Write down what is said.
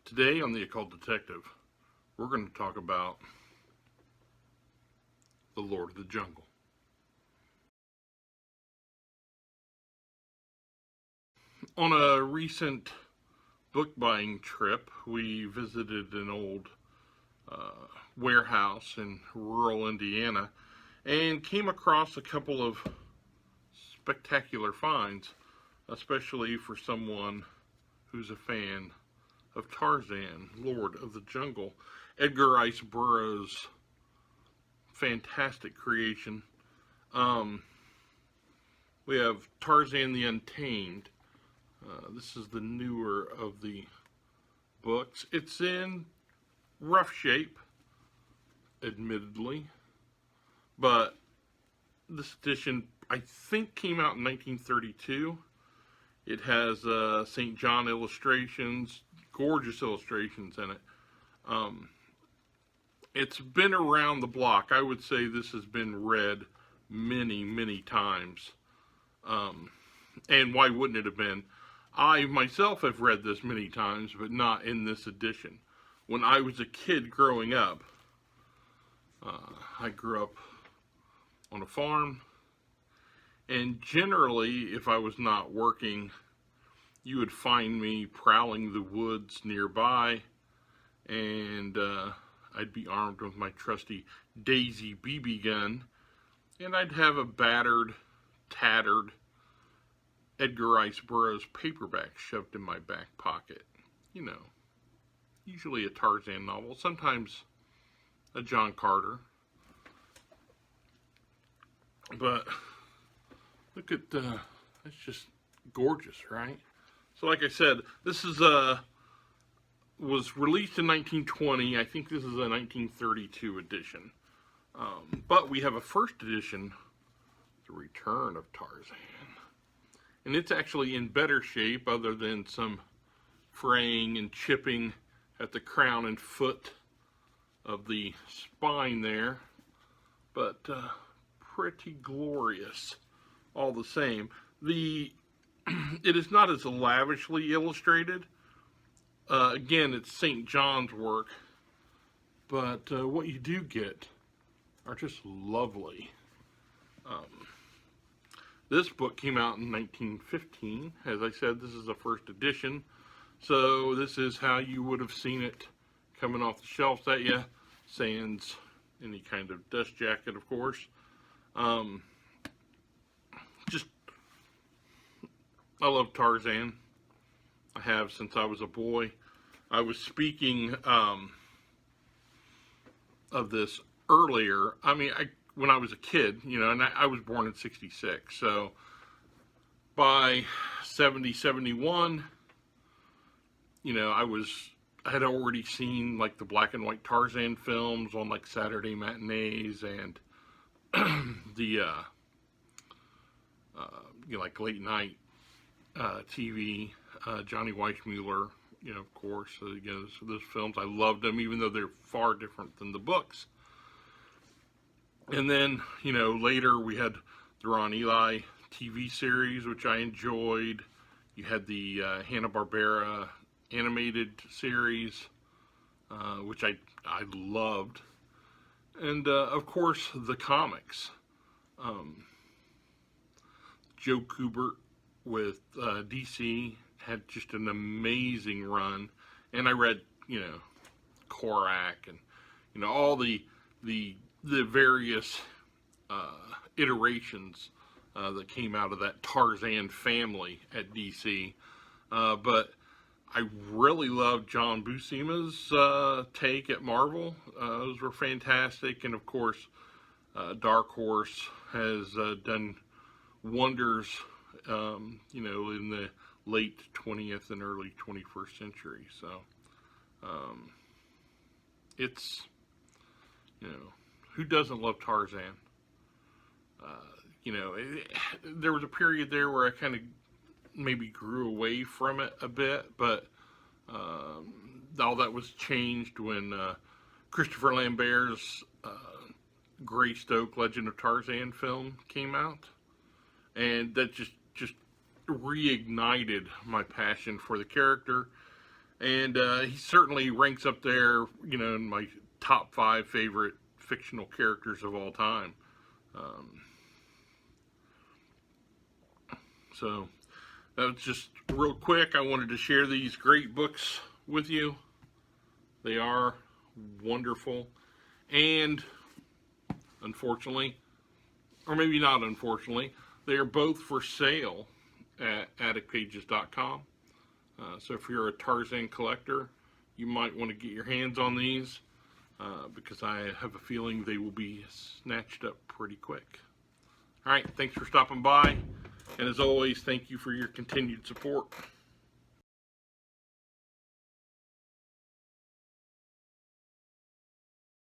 Today on The Occult Detective, we're going to talk about the Lord of the Jungle. On a recent book buying trip, we visited an old warehouse in rural Indiana and came across a couple of spectacular finds, especially for someone who's a fan of Tarzan, Lord of the Jungle, Edgar Rice Burroughs' fantastic creation. We have Tarzan the Untamed. This is the newer of the books. It's in rough shape, admittedly, but this edition, I think, came out in 1932. It has St. John illustrations, gorgeous illustrations in it. It's been around the block. I would say this has been read many, many times. And why wouldn't it have been? I myself have read this many times, but not in this edition. When I was a kid growing up, I grew up on a farm, and generally, if I was not working, you would find me prowling the woods nearby, and I'd be armed with my trusty Daisy BB gun, and I'd have a battered, tattered Edgar Rice Burroughs paperback shoved in my back pocket. You know, usually a Tarzan novel, sometimes a John Carter. But look at that's just gorgeous, right? So like I said, this is was released in 1920. I think this is a 1932 edition. But we have a first edition, The Return of Tarzan. And it's actually in better shape, other than some fraying and chipping at the crown and foot of the spine there. But pretty glorious all the same. It is not as lavishly illustrated. Again, it's St. John's work, but what you do get are just lovely. This book came out in 1915. As I said, this is the first edition, so this is how you would have seen it coming off the shelves at you, sans any kind of dust jacket, of course. I love Tarzan. I have since I was a boy. I was speaking of this earlier. When I was a kid, and I was born in '66. So by 70, 71, I had already seen like the black and white Tarzan films on like Saturday matinees and the like late night TV, Johnny Weissmuller, of course. So, those films, I loved them, even though they're far different than the books. And then, later we had the Ron Ely TV series, which I enjoyed. You had the Hanna-Barbera animated series, which I loved. And, of course, the comics. Joe Kubert with DC had just an amazing run, and I read, Korak and all the various iterations that came out of that Tarzan family at DC. But I really loved John Buscema's take at Marvel. Those were fantastic, and of course, Dark Horse has done wonders, in the late 20th and early 21st century. So, it's, who doesn't love Tarzan? There was a period there where I kind of maybe grew away from it a bit, but all that was changed when Christopher Lambert's Greystoke Legend of Tarzan film came out. And that just reignited my passion for the character. And he certainly ranks up there, in my top 5 favorite fictional characters of all time. So that was just real quick. I wanted to share these great books with you. They are wonderful. And unfortunately, or maybe not unfortunately, they are both for sale at addictpages.com. So if you're a Tarzan collector, you might want to get your hands on these because I have a feeling they will be snatched up pretty quick. All right, thanks for stopping by. And as always, thank you for your continued support.